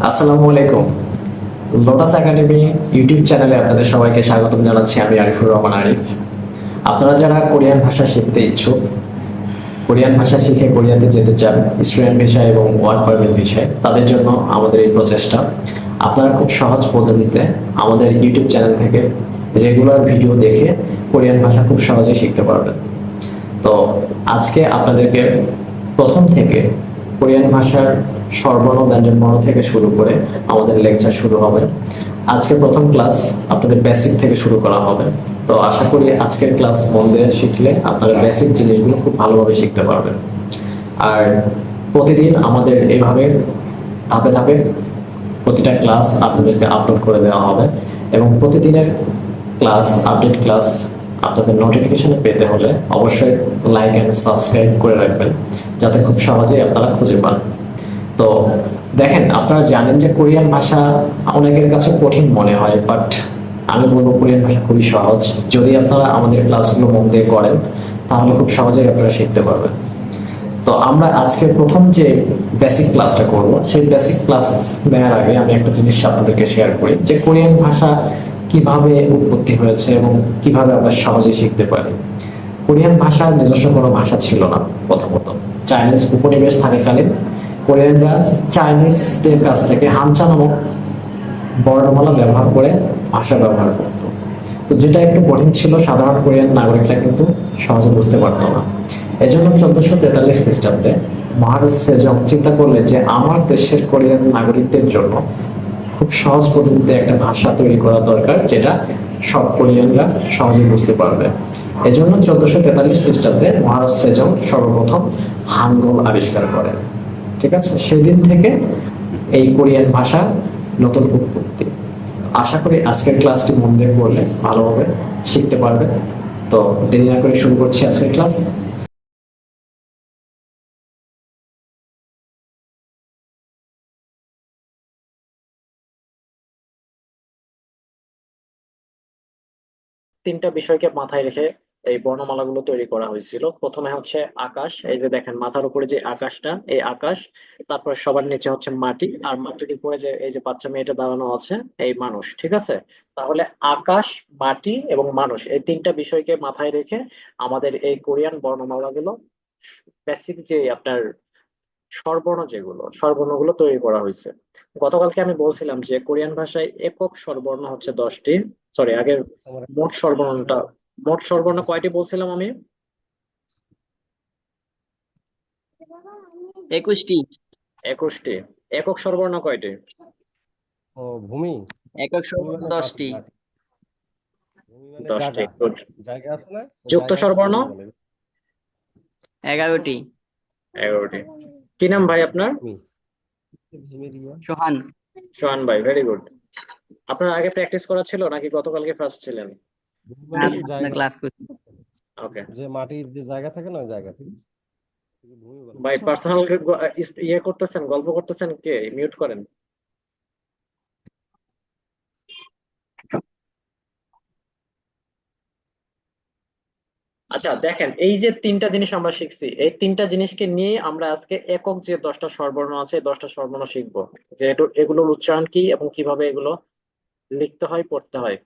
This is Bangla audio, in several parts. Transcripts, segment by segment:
আসসালামু আলাইকুম। লোটাস একাডেমি ইউটিউব চ্যানেলে আপনাদের সবাইকে স্বাগতম জানাচ্ছি। আমি আরিফুর রহমান আরিফ। আপনারা যারা কোরিয়ান ভাষা শিখতে ইচ্ছুক, কোরিয়ান ভাষা শিখে কোরিয়াতে যেতে চান স্টুডেন্ট ভিসায় এবং ওয়ার্ক পারমিট ভিসায়, তাদের জন্য আমাদের এই প্রচেষ্টা। আপনারা খুব সহজ পদ্ধতিতে আমাদের ইউটিউব চ্যানেল থেকে রেগুলার ভিডিও দেখে কোরিয়ান ভাষা খুব সহজেই শিখতে পারবেন। তো আজকে আপনাদেরকে প্রথম থেকে কোরিয়ান ভাষার স্বরবর্ণ ব্যঞ্জনবর্ণ থেকে শুরু করে আমাদের লেকচার শুরু হবে। আজকে প্রথম ক্লাস আপনাদের বেসিক থেকে শুরু করা হবে। তো আশা করি আজকের ক্লাস মন দিয়ে শিখলে আপনারা বেসিক জিনিসগুলো খুব ভালোভাবে শিখতে পারবেন। আর প্রতিদিন আমাদের এইভাবে ধাপে ধাপে প্রতিটা ক্লাস আপনাদেরকে আপলোড করে দেওয়া হবে এবং প্রতিদিনের ক্লাস আপডেট ক্লাস আপনাদের নোটিফিকেশনে পেতে হলে অবশ্যই লাইক এন্ড সাবস্ক্রাইব করে রাখবেন, যাতে খুব সহজেই আপনারা খুঁজে পান। তো দেখেন, আপনারা জানেন যে কোরিয়ান ভাষা অনেকের কাছে কঠিন মনে হয়, বাট আমি বলবো কোরিয়ান ভাষা খুবই সহজ। যদি আপনারা আমাদের ক্লাসগুলো মন দিয়ে করেন তাহলে খুব সহজেই আপনারা শিখতে পারবেন। তো আমরা আজকে প্রথম যে বেসিক ক্লাসটা করব, সেই বেসিক ক্লাস নেওয়ার আগে আমি একটা জিনিস আপনাদেরকে শেয়ার করি যে কোরিয়ান ভাষা কিভাবে উৎপত্তি হয়েছে এবং কিভাবে আমরা সহজে শিখতে পারি। কোরিয়ান ভাষার নিজস্ব কোনো ভাষা ছিল না। প্রথমত চাইনিজ উপনিবেশ থাকাকালীন কোরিয়ানরা চাইনিজদের কাছ থেকে হানচা নামক বর্ণমালা ব্যবহার করে ভাষা ব্যবহার করত। তো যেটা একটু কঠিন ছিল, সাধারণ কোরিয়ান নাগরিকরা কিন্তু সহজে বুঝতে পারতো না। এজন্য 1443 খ্রিস্টাব্দে মহারাজ সেজং চিন্তা করলেন যে আমার দেশের কোরিয়ান নাগরিকদের জন্য খুব সহজ পদ্ধতিতে একটা ভাষা তৈরি করা দরকার, যেটা সব কোরিয়ানরা সহজে বুঝতে পারবে। এজন্য 1443 খ্রিস্টাব্দে মহারাজ সেজং সর্বপ্রথম হানগল আবিষ্কার করেন। ঠিক আছে, সেদিন থেকে এই কোরিয়ান ভাষা নতুন উৎপত্তি। আশা করি আজকের ক্লাসটি মন দিয়ে পড়লে ভালোভাবে শিখতে পারবেন। তো দেরি না করে শুরু করছি আজকের ক্লাস। তিনটা বিষয়কে মাথায় রেখে এই বর্ণমালাগুলো তৈরি করা হয়েছিল। প্রথমে হচ্ছে আকাশ, এই যে দেখেন মাথার উপরে যে আকাশটা, এই আকাশ। তারপর সবার নিচে হচ্ছে মাটি, আর মাটির উপরে যে এই যে বাচ্চা মেয়েটা দাঁড়ানো আছে, এই মানুষ। ঠিক আছে, তাহলে আকাশ, মাটি এবং মানুষ, এই তিনটা বিষয়কে মাথায় রেখে আমাদের এই কোরিয়ান বর্ণমালাগুলো, বেসিক যে আপনার স্বরবর্ণ, যেগুলো স্বরবর্ণগুলো তৈরি করা হয়েছে। গতকালকে আমি বলছিলাম যে কোরিয়ান ভাষায় একক স্বরবর্ণ হচ্ছে 10টি। সরি, আগের আমার মোট স্বরবর্ণটা, মোট স্বরবর্ণ কয়টি বলছিলাম আমি? 21টি। 21টি। একক স্বরবর্ণ কয়টি? ও ভূমি। একক ভূমি স্বরবর্ণ মানে মাটি 10টি। মাটি। ভূমি মানে 10টি, জায়গা। গুড। জায়গা আছে না, ওই যুক্ত জায়গাকে স্বরবর্ণ? ভূমি বলে। 11টি। 11টি। কি নাম ভাই আপনার? ভূমি। ভূমি দিয়া। সোহান। সোহান ভাই, ভেরি গুড। আপনার আগে প্র্যাকটিস করা ছিল নাকি গতকালকে ফার্স্ট ছিলেন? ভূমি মানে কি আপনার জায়গা, ক্লাস করছি। ওকে যে মাটির যে জায়গা থাকে না, ওই জায়গা, ঠিক আছে? ভূমি বলে, ভাই, বুঝছো? পার্সোনাল ইয়ে করতেছেন, গল্প করতেছেন, কে? মিউট করেন। আচ্ছা দেখেন, এই যে তিনটা জিনিস আমরা শিখছি, এই তিনটা জিনিসকে নিয়ে আমরা আজকে একক যে 10টা স্বরবর্ণ আছে, এই 10টা স্বরবর্ণ শিখবো। যে এগুলোর উচ্চারণ কি এবং কিভাবে এগুলো লিখতে হয়, পড়তে হয়।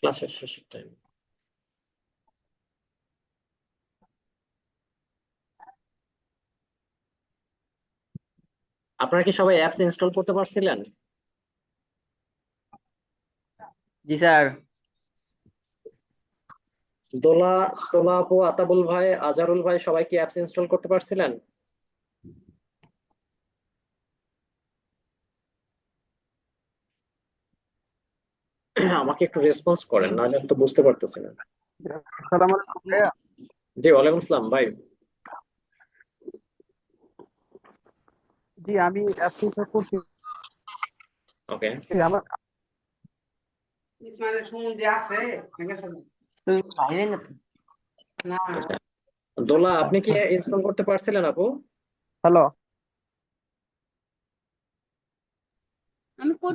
ক্লাসের শেষের টাইম। আপনারা কি সবাই অ্যাপস ইনস্টল করতে পারছিলেন? জি স্যার। দোলা, তোলা আপু, আতাবুল ভাই, আজারুল ভাই, সবাই কি অ্যাপস ইনস্টল করতে পারছিলেন? আমাকে একটু রেসপন্স করেন, নাহলে আমি তো বুঝতে পারতেছি না। আসসালামু আলাইকুম ভাইয়া। জি, ওয়ালাইকুম আসসালাম ভাই। জি আমি অ্যাপস ইনস্টল করছি। ওকে। আমার বাইরে না। আচ্ছা, দোলা আপনি কি ইনস্টল করতে পারছিলেন আপু? হ্যালো।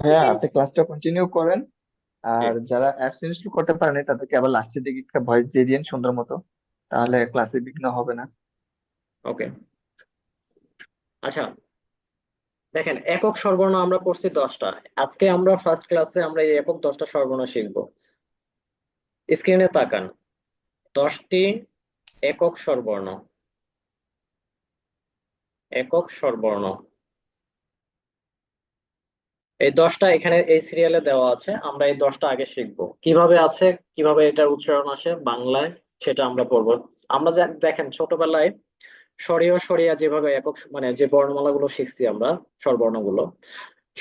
হ্যাঁ, আপনি ক্লাসটা কন্টিনিউ করেন। জি, আর যারা অ্যাপস ইনস্টল করতে পারেন তাদেরকে আবার লাস্টের দিকে একটা ভয়েস দিয়ে দিন সুন্দর মতো, তাহলে ক্লাসে বিঘ্ন হবে না। ওকে। আচ্ছা, দেখেন একক স্বরবর্ণ আমরা পড়ছি 10টা। আজকে আমরা ফার্স্ট ক্লাসে আমরা এই একক 10টা স্বরবর্ণ শিখবো। স্ক্রিনে তাকান, 10টি একক স্বরবর্ণ। একক স্বরবর্ণ এই 10টা এখানে এই সিরিয়ালে দেওয়া আছে। আমরা এই 10টা আগে শিখবো কিভাবে আছে, কিভাবে এটার উচ্চারণ আসে বাংলায়, সেটা আমরা পড়বো। আমরা দেখেন ছোটবেলায় স্বরীয় স্বরিয়া যেভাবে একক মানে যে বর্ণমালাগুলো শিখছি আমরা, স্বরবর্ণগুলো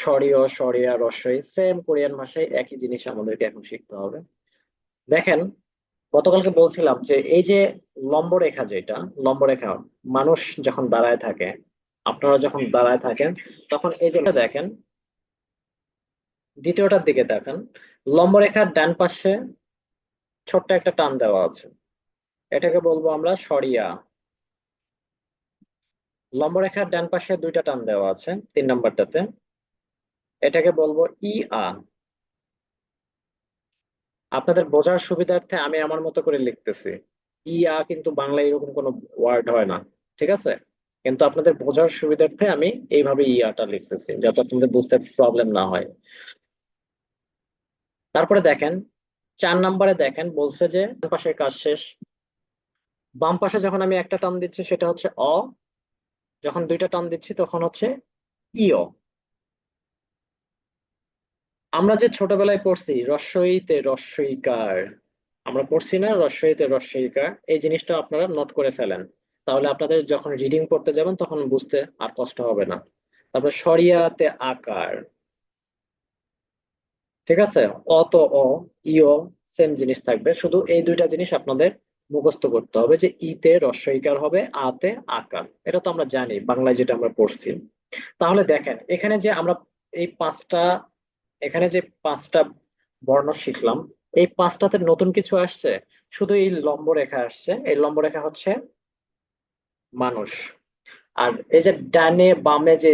স্বরীয় স্বরিয়া রস্বই, সেম কোরিয়ান ভাষায় একই জিনিস আমাদেরকে এখন শিখতে হবে। দেখেন, গতকালকে বলছিলাম যে এই যে লম্ব রেখা, যেটা লম্ব রেখা, মানুষ যখন দাঁড়ায় থাকে, আপনারা যখন দাঁড়ায় থাকেন, তখন এই যে দেখেন, দ্বিতীয়টার দিকে দেখেন, লম্ব রেখার ডান পাশে ছোট্ট একটা টান দেওয়া আছে, এটাকে বলবো আমরা সরিয়া। লম্ব রেখার ডান পাশে দুইটা টান দেওয়া আছে 3 নম্বরটাতে, এটাকে বলবো ইয়া। আপনাদের বোঝার সুবিধার্থে আমি আমার মতো করে লিখতেছি। ইয়া কিন্তু বাংলায় এরকম কোনো ওয়ার্ড হয় না, ঠিক আছে? কিন্তু আপনাদের বোঝার সুবিধার্থে আমি এইভাবে ইয়াটা লিখতেছি, যাতে আপনাদের বুঝতে প্রবলেম না হয়। তারপরে দেখেন 4 নম্বরে দেখেন বলছে যে ডান পাশের কাজ শেষ। বাম পাশে যখন আমি একটা টান দিচ্ছি সেটা হচ্ছে অ, যখন দুইটা টান দিচ্ছি তখন হচ্ছে ইয়। আমরা যে ছোটবেলায় পড়ছি রস্বইতে রস্বইকার, আমরা পড়ছি না রস্বইতে রস্বইকার, এই জিনিসটা আপনারা নোট করে ফেলেন, তাহলে আপনাদের যখন রিডিং পড়তে যাবেন তখন বুঝতে আর কষ্ট হবে না। তারপর সরিয়াতে আকার, ঠিক আছে? অ তো অ, ইয় সেম জিনিস থাকবে, শুধু এই দুইটা জিনিস আপনাদের মুখস্থ করতে হবে, যে ইতে রস্বইকার হবে, আতে আকার। এটা তো আমরা জানি বাংলায় যেটা আমরা পড়ছি। তাহলে দেখেন এখানে যে আমরা এই পাঁচটা, এখানে যে 5টা বর্ণ শিখলাম, এই 5টাতে নতুন কিছু আসছে? শুধু এই লম্ব রেখা আসছে, এই লম্ব রেখা হচ্ছে মানুষ। আর এই যে ডানে বামে যে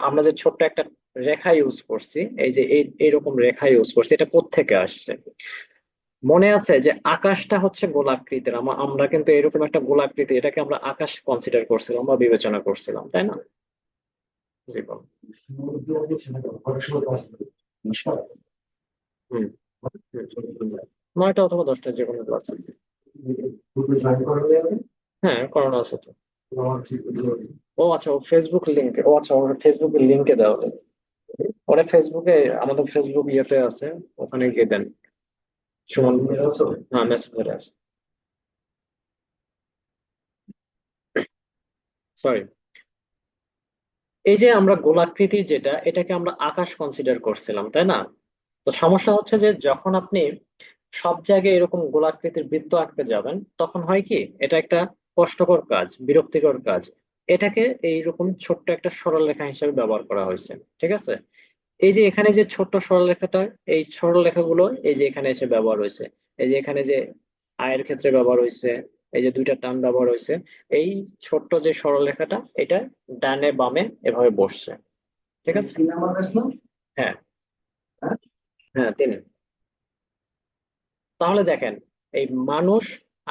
আমরা যে ছোট্ট একটা রেখা ইউজ করছি, এই যে এইরকম রেখা ইউজ করছি, এটা কোত্থেকে আসছে? মনে আছে যে আকাশটা হচ্ছে গোলাকৃতির, আমরা কিন্তু এরকম একটা গোলাকৃতি, এটাকে আমরা আকাশ কনসিডার করছিলাম বা বিবেচনা করছিলাম, তাই না? জি বল। হুম, হুম। 9টা অথবা 10টা যে কোনো ক্লাস। হ্যাঁ, করানো আছে তো। ও আচ্ছা, ও ফেসবুক লিংক, ও আচ্ছা, ওর ফেসবুক লিংকে দেওয়া হবে। ওরা ফেসবুকে, আমাদের ফেসবুক ইয়েতে আছে, ওখানে গিয়ে দেন। সুমন, হ্যাঁ মেসেঞ্জারে আছে। সরি, এই যে আমরা গোলাকৃতির যেটা, এটাকে আমরা আকাশ কনসিডার করছিলাম, তাই না? তো সমস্যা হচ্ছে যে যখন আপনি সব জায়গায় এরকম গোলাকৃতির বৃত্ত আঁকতে যাবেন, তখন হয় কি, এটা একটা কষ্টকর কাজ, বিরক্তিকর কাজ। এটাকে এইরকম ছোট্ট একটা সরলরেখা হিসেবে ব্যবহার করা হয়েছে, ঠিক আছে? এই যে এখানে যে ছোট্ট সরলরেখাটা, এই সরলরেখাগুলো এই যে এখানে এসে ব্যবহার হয়েছে, এই যে এখানে যে আয়ের ক্ষেত্রে ব্যবহার হয়েছে, এই যে দুইটা টান ব্যবহার হয়েছে, এই ছোট্ট যে সরলরেখাটা, এটা ডানে বামে এভাবে বসছে, ঠিক আছে? হ্যাঁ, হ্যাঁ 3। তাহলে দেখেন, এই মানুষ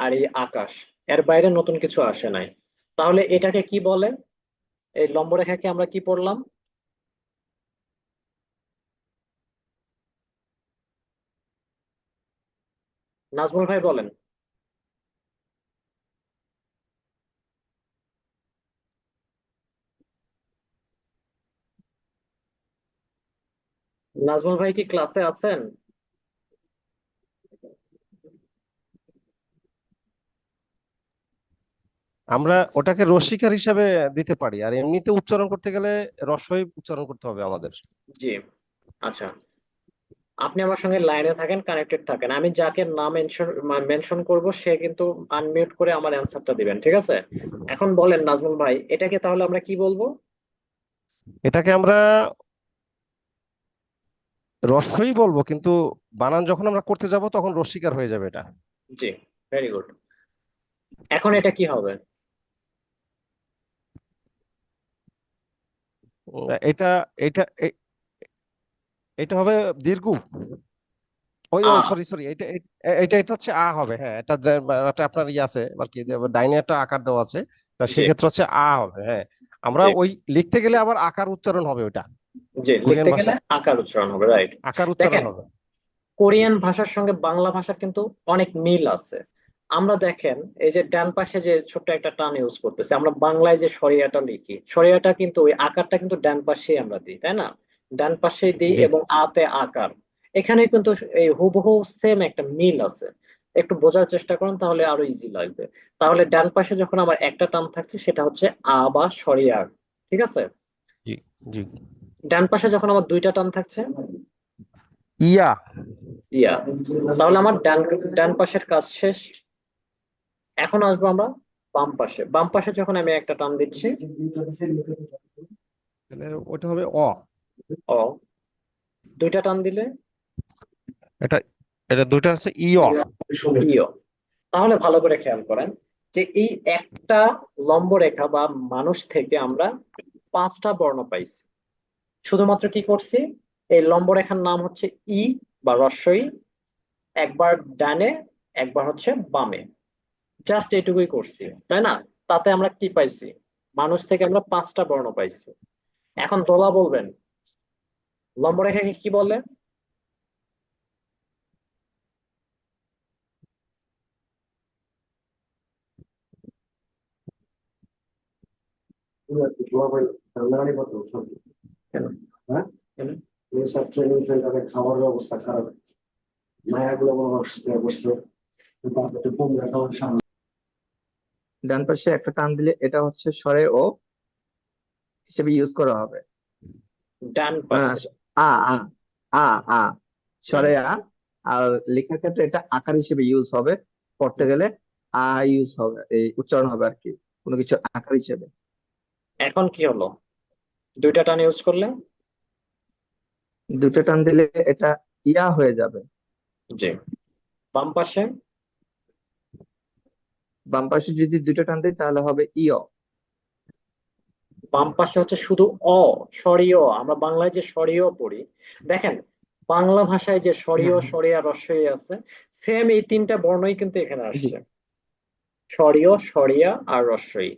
আর এই আকাশ, এর বাইরে নতুন কিছু আসে নাই। তাহলে এটাকে কি বলে? এই লম্ব রেখাকে আমরা কি পড়লাম? নাজমুল ভাই বলেন। নাজমুল ভাই কি ক্লাসে আছেন? আমরা ওটাকে রসিকার হিসাবে দিতে পারি, আর এমনিতে উচ্চারণ করতে গেলে রস্বই উচ্চারণ করতে হবে আমাদের। জি, আচ্ছা। আপনি আমার সঙ্গে লাইনে থাকেন, কানেক্টেড থাকেন, আমি যাকে নাম মেনশন মেনশন করব সে কিন্তু আনমিউট করে আমার অ্যান্সারটা দিবেন, ঠিক আছে? এখন বলেন নাজমুল ভাই, এটাকে তাহলে আমরা কি বলবো? এটাকে আমরা রস্বই বলবো, কিন্তু বানান যখন আমরা করতে যাব তখন রসিকার হয়ে যাবে এটা। জি, ভেরি গুড। এখন এটা কি হবে? এটা এটা এটা হবে দীর্ঘ। ওই আ, ওই সরি সরি, এটা এটা এটা হচ্ছে আ হবে, হ্যাঁ। এটা এটা আপনার ইয়ে আছে আর কি, যে ডাইনে একটা আকার দেওয়া আছে, তা জি, সেক্ষেত্রে হচ্ছে আ হবে, হ্যাঁ। আমরা জি ওই লিখতে গেলে আবার আকার উচ্চারণ হবে ওটা, জি, কোরিয়ান লিখতে গেলে ভাষায় আকার উচ্চারণ হবে, রাইট। আকার উচ্চারণ দেখেন, হবে। কোরিয়ান ভাষার সঙ্গে বাংলা ভাষার কিন্তু অনেক মিল আছে। আমরা দেখেন এই যে ডান পাশে যে ছোট্ট একটা টান ইউজ করতেছি, আমরা বাংলায় যে সরিয়াটা লিখি, সরিয়াটা কিন্তু ওই আকারটা কিন্তু ডান পাশেই আমরা দিই, তাই না? ডান পাশেই দিই জি এবং আতে আকার। এখানে কিন্তু এই হুবহু সেম একটা মিল আছে। একটু বোঝার চেষ্টা করুন, তাহলে আরো ইজি লাগবে। তাহলে ডান পাশে যখন আমার একটা টান থাকছে সেটা হচ্ছে আ বা সরিয়া, ঠিক আছে? জি জি। ডান পাশে যখন আমার দুইটা টান থাকছে, ইয়া। ইয়া। তাহলে আমার ডান ডান পাশের কাজ শেষ। এখন আসবো আমরা বাম পাশে। বাম পাশে যখন আমি একটা টান দিচ্ছি, তাহলে ওটা হবে অ। অ। দুইটা টান দিলে এটা এটা দুইটা হচ্ছে ইয়। ইয়। তাহলে ভালো করে খেয়াল করেন যে এই একটা লম্ব রেখা বা মানুষ থেকে আমরা পাঁচটা বর্ণ পাইছি। শুধুমাত্র কি করছি, এই লম্ব রেখার নাম হচ্ছে ই বা রস্বই, একবার ডানে একবার হচ্ছে বামে, জাস্ট এটুকুই করছি, তাই না? তাতে আমরা কি পাইছি, মানুষ থেকে আমরা পাঁচটা বর্ণ পাইছি। এখন দোলা বলবেন লম্ব রেখাকে কি বলে? কেন? হ্যাঁ, কেন? এইসব ট্রেনিং সেন্টারে খাবারের অবস্থা খারাপ, মায়াগুলো মনে অসুস্থ হয়ে পড়ছে, তারপরে কম খাবার সামনে। ডান পাশে একটা টান দিলে এটা হচ্ছে স্বরে ও হিসেবে ইউজ করা হবে। ডান আহ, পাশে। আ আ আ আ হুম, স্বরে আ। আর লেখার ক্ষেত্রে এটা আকার হিসেবে ইউজ হবে, পড়তে হুম। গেলে আ ইউজ হবে, এই উচ্চারণ হবে আর কি, কোনো কিছু আকার হিসেবে। এখন কি হলো, দুইটা টান ইউজ করলে? দুটো টান দিলে এটা ইয়া হয়ে যাবে। জি। বাম পাশে? বাম পাশে যদি দুটো টান দিই তাহলে হবে ইয়। বাম পাশে হচ্ছে শুধু অ, স্বরীয়। আমরা বাংলায় যে স্বরীয় পড়ি, দেখেন বাংলা ভাষায় যে স্বরীয়, হ্যাঁ হ্যাঁ। স্বরিয়া, রস্বই আছে, সেম এই তিনটা বর্ণই কিন্তু এখানে জি। আসছে। স্বরীয়, স্বরিয়া আর রস্বই,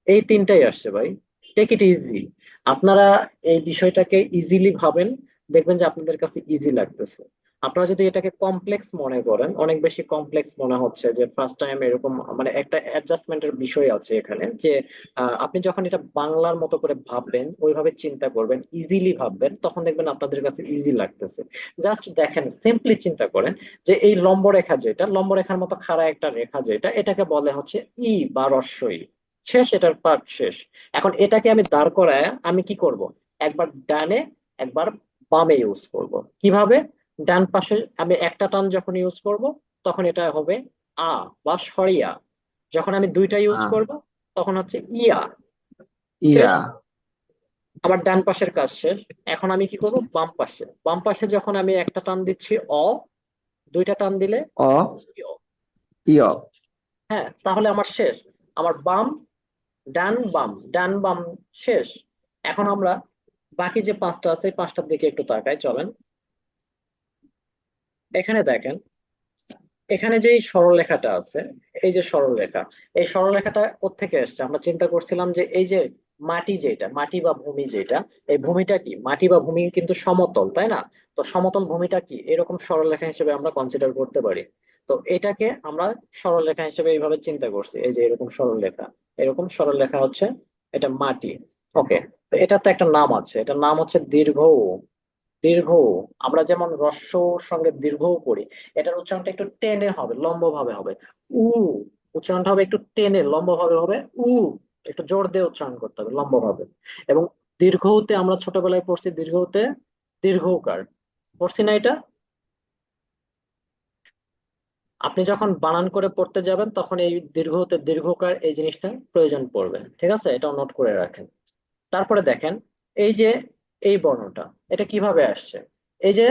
এই তিনটাই আসছে ভাই। Take it easy. আপনারা এই বিষয়টাকে ইজিলি ভাবেন, দেখবেন যে আপনাদের কাছে ইজি লাগতেছে। আপনারা যদি এটাকে কমপ্লেক্স মনে করেন, অনেক বেশি কমপ্লেক্স মনে হচ্ছে যে ফার্স্ট টাইম এরকম, মানে একটা অ্যাডজাস্টমেন্টের বিষয় আছে এখানে, যে আপনি যখন এটা বাংলার মতো করে ভাববেন, ওইভাবে চিন্তা করবেন, ইজিলি ভাববেন, তখন দেখবেন আপনাদের কাছে ইজি লাগতেছে। জাস্ট দেখেন, সিম্পলি চিন্তা করেন যে এই লম্ব রেখা যেটা, লম্ব রেখার মতো খাড়া একটা রেখা যেটা, এটাকে বলে হচ্ছে ই বা রস্বই। শেষ, এটার পার্ট শেষ। এখন এটাকে আমি দাঁড় করায় আমি কি করব, একবার ডানে একবার বামে ইউজ করব। কিভাবে? ডান পাশে আমি একটা টান যখন ইউজ করব, তখন এটা হবে আ বা সরিয়া। যখন আমি দুইটা ইউজ করব, তখন হচ্ছে ইয়া। শেষ, ইয়া। আমার ডান পাশের কাজ শেষ। এখন আমি কি করব, বাম পাশে। বাম পাশে যখন আমি একটা টান দিচ্ছি অ, দুইটা টান দিলে অ ইয়। ইয়। হ্যাঁ, তাহলে আমার শেষ। আমার বাম, ডান, বাম, ডান, বাম, শেষ। এখন আমরা বাকি যে পাঁচটা আছে এই পাঁচটার দিকে একটু তাকাই, চলেন। এখানে দেখেন, এখানে যে এই সরলরেখাটা আছে, এই যে সরলরেখা, এই সরলরেখাটা কোত্থেকে এসেছে? আমরা চিন্তা করছিলাম যে এই যে মাটি যেটা, মাটি বা ভূমি যেটা, এই ভূমিটা কি, মাটি বা ভূমি কিন্তু সমতল, তাই না? তো সমতল ভূমিটা কি এরকম সরলরেখা হিসেবে আমরা কনসিডার করতে পারি। তো এটাকে আমরা সরলরেখা হিসেবে এইভাবে চিন্তা করছি, এই যে এরকম সরলরেখা, এরকম সরলরেখা হচ্ছে এটা মাটি। ওকে, তো এটা তো একটা নাম আছে, এটার নাম হচ্ছে দীর্ঘ। দীর্ঘ। আমরা যেমন হ্রস্বর সঙ্গে দীর্ঘ করি, এটার উচ্চারণটা একটু টেনে হবে, লম্ব ভাবে হবে। উ, উচ্চারণটা হবে একটু টেনে লম্ব ভাবে হবে উ। একটু জোর দিয়ে উচ্চারণ করতে হবে লম্ব ভাবে। এবং দীর্ঘতে আমরা ছোটবেলায় পড়ছি, দীর্ঘতে দীর্ঘকার পড়ছি না এটা? আপনি যখন বানান করে পড়তে যাবেন তখন এই দীর্ঘতে দীর্ঘকার এই জিনিসটা প্রয়োজন পড়বে, ঠিক আছে? এটাও নোট করে রাখেন। তারপরে দেখেন এই যে এই বর্ণটা, এটা কিভাবে আসছে? এই যে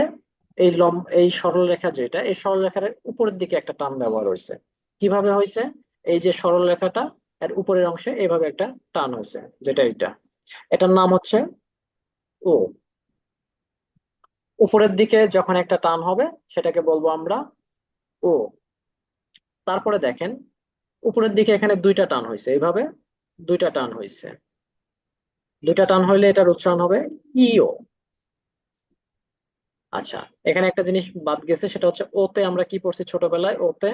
এই সরল রেখা যেটা, এই সরল রেখার উপরের দিকে একটা টান ব্যবহার হয়েছে। কিভাবে হয়েছে? এই যে সরল রেখাটা এর উপরের অংশে এইভাবে একটা টান হয়েছে, যেটা এটা, এটার নাম হচ্ছে ও। উপরের দিকে যখন একটা টান হবে সেটাকে বলবো আমরা ও। তারপরে দেখেন উপরের দিকে এখানে দুইটা টান হয়েছে, এইভাবে দুইটা টান হয়েছে। দুইটা টান হইলে এটার উচ্চারণ হবে ইও। আচ্ছা, এখানে একটা জিনিস বাদ গেছে, সেটা হচ্ছে ওতে আমরা কি পড়ছি ছোটবেলায়, ওতে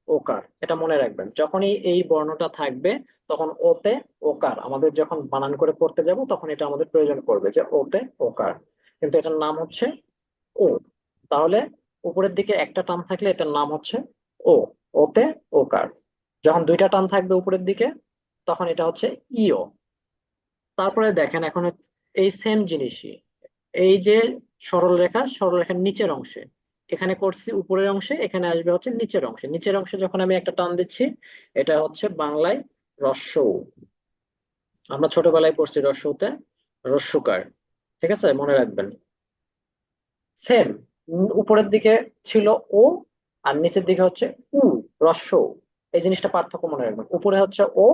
ওকার। এটা মনে রাখবেন, যখনই এই বর্ণটা থাকবে তখন ওতে ওকার আমাদের যখন বানান করে পড়তে যাব তখন এটা আমাদের প্রয়োজন পড়বে যে ওতে ওকার, কিন্তু এটার নাম হচ্ছে ও। তাহলে উপরের দিকে একটা টান থাকলে এটার নাম হচ্ছে ও, ওতে ওকার। যখন দুইটা টান থাকবে উপরের দিকে তখন এটা হচ্ছে ইও। তারপরে দেখেন এখন এই সেম জিনিসই, এই যে সরল রেখার নিচের অংশে, এখানে করছি উপরের অংশে, এখানে আসবে হচ্ছে নিচের অংশে। নিচের অংশে যখন আমি একটা টান দিচ্ছি এটা হচ্ছে বাংলায় রস্য উ। আমরা ছোটবেলায় পড়ছি রস্যতে রস্যকার। ঠিক আছে, মনে রাখবেন। সেম, উপরের দিকে ছিল ও আর নিচের দিকে হচ্ছে উ, রস্য উ। এই জিনিসটা পার্থক্য মনে রাখবেন, উপরে হচ্ছে ও,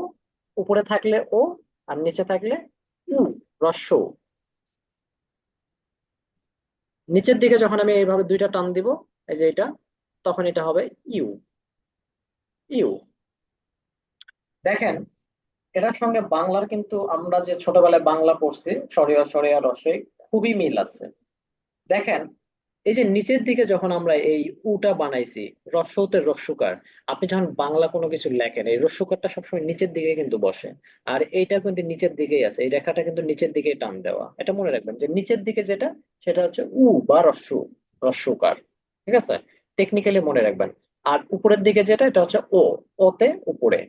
উপরে থাকলে ও আর নিচে থাকলে উ, রস্য উ। নিচের দিকে যখন আমি এইভাবে দুইটা টান দিব, এই যে এটা, তখন এটা হবে ইউ, ইউ। দেখেন এটার সঙ্গে বাংলার কিন্তু আমরা যে ছোটবেলায় বাংলা পড়ছি সরিয়া সরিয়া রসে খুবই মিল আছে। দেখেন এই যে নিচের দিকে যখন আমরা এই উটা বানাইছি রস্যতে রস্যকার, আপনি যখন বাংলা কোনো কিছু লেখেন এই রস্যকারটা সবসময় নিচের দিকে কিন্তু বসে। আর এইটা কিন্তু নিচের দিকেই আছে, এই রেখাটা কিন্তু নিচের দিকেই টান দেওয়া। এটা মনে রাখবেন যে নিচের দিকে যেটা সেটা হচ্ছে উ বা রস্যকার। ঠিক আছে, টেকনিক্যালি মনে রাখবেন। আর উপরের দিকে যেটা এটা হচ্ছে ও, ওতে উপরে।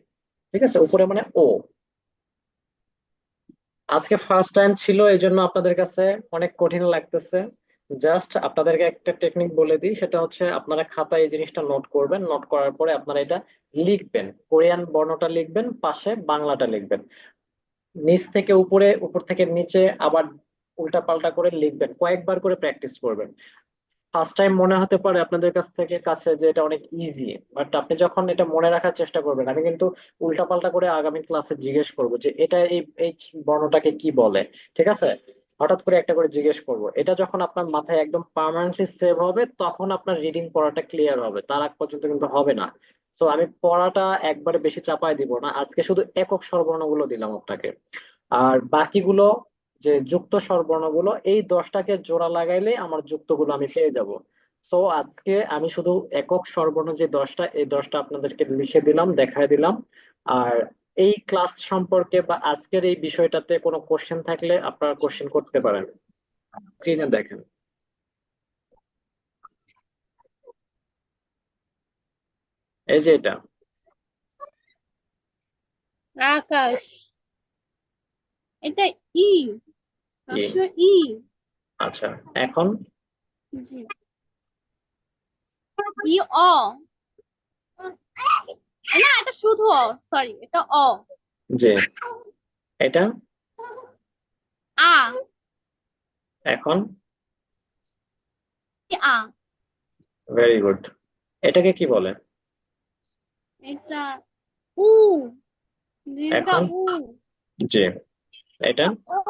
ঠিক আছে, উপরে মানে ও। আজকে ফার্স্ট টাইম ছিল এই জন্য আপনাদের কাছে অনেক কঠিন লাগতেছে। জাস্ট আপনাদেরকে একটা টেকনিক বলে দিই, সেটা হচ্ছে আপনারা খাতায় এই জিনিসটা নোট করবেন, নোট করার পরে আপনারা এটা লিখবেন, কোরিয়ান বর্ণটা লিখবেন, পাশে বাংলাটা লিখবেন, নিচ থেকে উপরে উপর থেকে নিচে আবার উল্টা পাল্টা করে লিখবেন, কয়েকবার করে প্র্যাকটিস করবেন। ফার্স্ট টাইম মনে হতে পারে আপনাদের কাছে যে এটা অনেক ইজি, বাট আপনি যখন এটা মনে রাখার চেষ্টা করবেন, আমি কিন্তু উল্টাপাল্টা করে আগামী ক্লাসে জিজ্ঞেস করব যে এটা এই এই বর্ণটাকে কি বলে। ঠিক আছে, হঠাৎ করে একটা করে জিজ্ঞেস করব। এটা যখন আপনার মাথায় একদম পার্মানেন্টলি সেভ হবে তখন আপনার রিডিং পড়াটা ক্লিয়ার হবে, তার আগ পর্যন্ত কিন্তু হবে না। সো আমি পড়াটা একবারে বেশি চাপায় দিব না, আজকে শুধু একক স্বরবর্ণগুলো দিলাম আপনাকে। আর বাকিগুলো যে যুক্ত স্বরবর্ণগুলো এই 10টাকে জোড়া লাগাইলে আমার যুক্তগুলো আমি পেয়ে যাব। সো আজকে আমি শুধু একক স্বরবর্ণ যে 10টা, এই 10টা আপনাদেরকে লিখে দিলাম, দেখায় দিলাম। আর এই ক্লাস সম্পর্কে বা আজকের এই বিষয়টাতে কোনো কোশ্চেন থাকলে আপনারা কোশ্চেন করতে পারেন। স্ক্রিনে দেখেন, এই যে এটা আকাশ, এটা ই, ই। রস্য ই। আচ্ছা, এখন জি, ই অ, না এটা শুধু অ, সরি এটা অ। যে এটা আ, এখন ই আ, ভেরি গুড। এটাকে কি বলে এটা উ, দীর্ঘ এখন? উ। যে এটা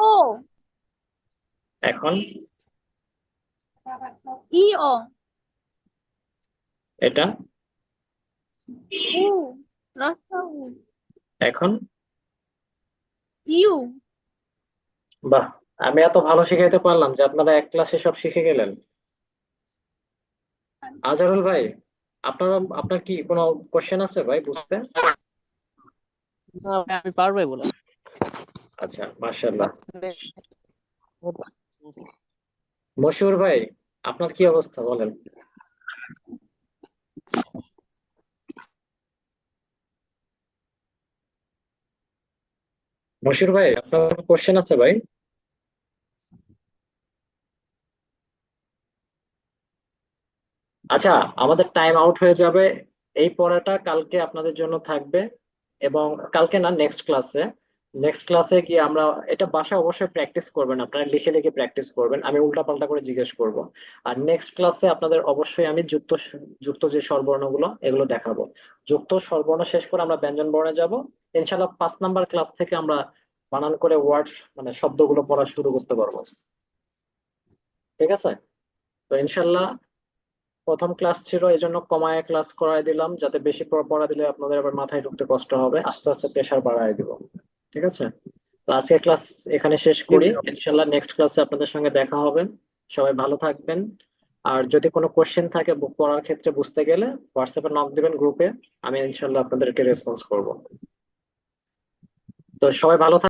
ও, এখন ই ও, এটা উ, রস্য উ, এখন। ইউ। বাহ, আমি এত ভালো শিখাইতে পারলাম যে আপনারা এক ক্লাসে সব শিখে গেলেন। আজহারুল ভাই, আপনার কি কোনো কোশ্চেন আছে ভাই বুঝতে? না ভাই, আমি পারবোই বলে। আচ্ছা, মাশাআল্লাহ। মশিউর ভাই, আপনার কি অবস্থা বলেন? মশিউর ভাই, আপনার কোশ্চেন আছে ভাই? আচ্ছা, আমাদের টাইম আউট হয়ে যাবে, এই পড়াটা কালকে আপনাদের জন্য থাকবে। এবং কালকে না, নেক্সট ক্লাসে কি আমরা এটা বাসায় অবশ্যই প্র্যাকটিস করবেন, আপনারা লিখে লিখে প্র্যাকটিস করবেন, আমি উল্টাপাল্টা করে জিজ্ঞেস করব। আর নেক্সট ক্লাসে আপনাদের অবশ্যই আমি যুক্ত যে স্বরবর্ণগুলো এগুলো দেখাবো। যুক্ত স্বরবর্ণ শেষ করে আমরা ব্যঞ্জন বর্ণে যাব। ইনশাল্লাহ 5 নাম্বার ক্লাস থেকে আমরা বানান করে ওয়ার্ড মানে শব্দগুলো পড়া শুরু করতে পারবো। ঠিক আছে, তো ইনশাল্লাহ প্রথম ক্লাস ছিল এই জন্য কমায় ক্লাস করায় দিলাম, যাতে বেশি পড়া দিলে আপনাদের আবার মাথায় ঢুকতে কষ্ট হবে, আস্তে আস্তে প্রেশার বাড়ায় দিব। ঠিক আছে, তো তো আজকের ক্লাস এখানে শেষ করি, ইনশাল্লাহ নেক্সট ক্লাসে আপনাদের সঙ্গে দেখা হবে। সবাই ভালো থাকবেন। আর যদি কোনো কোশ্চেন থাকে পড়ার ক্ষেত্রে বুঝতে গেলে হোয়াটসঅ্যাপে নক দিবেন গ্রুপে, আমি ইনশাল্লাহ আপনাদেরকে রেসপন্স করব। তো সবাই ভালো থাকবেন।